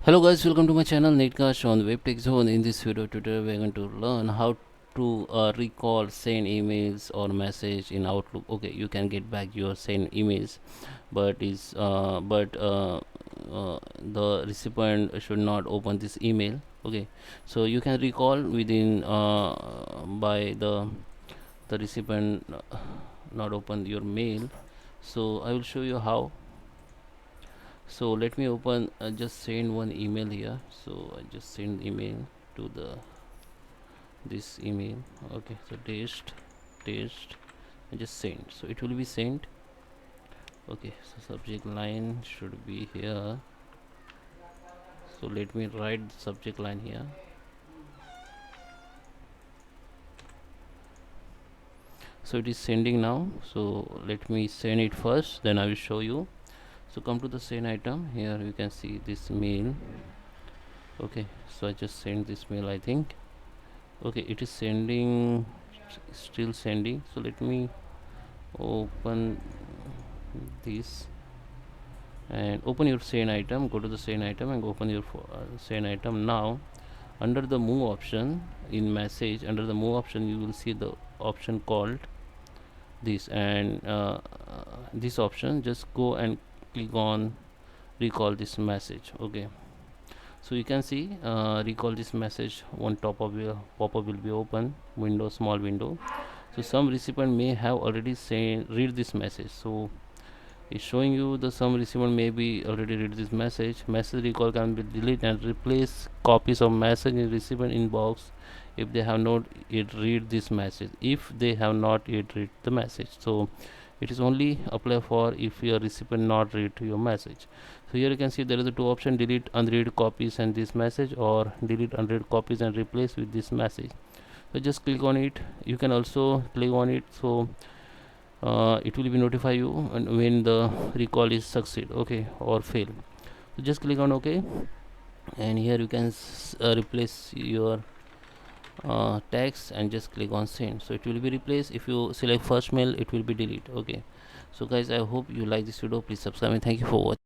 Hello guys, welcome to my channel Netcast on Web Tech Zone. In this video tutorial, we're going to learn how to recall send emails or message in Outlook. Okay, you can get back your send emails, but the recipient should not open this email. Okay, so you can recall within by the recipient not open your mail. So I will show you how. So let me open just send one email here. So I just send email to the this email. Okay, so test and just send, so it will be sent. Okay, so subject line should be here. So let me write the subject line here. So it is sending now. So let me send it first, then I will show you. So come to the send item. Here you can see this mail. Okay, so I just send this mail, I think. Okay, it is sending, still sending. So let me open this and open your send item. Go to the send item and open your send item. Now under the move option in message, under the move option you will see the option called this, and this option, just go and click on recall this message. Okay, so you can see recall this message. One pop-up will be open, window, small window. So some recipient may have already read this message. So it's showing you the some recipient may be already read this message. Message recall can be delete and replace copies of message in recipient inbox if they have not yet read this message, if they have not yet read the message. So it is only apply for if your recipient not read your message. So here you can see there is a two option: delete unread copies and this message, or delete unread copies and replace with this message. So just click on it. You can also click on it, so it will be notify you when the recall is succeed, okay, or fail. So just click on OK, and here you can replace your text and just click on send. So it will be replaced. If you select first mail, it will be delete. Okay, so guys, I hope you like this video. Please subscribe and thank you for watching.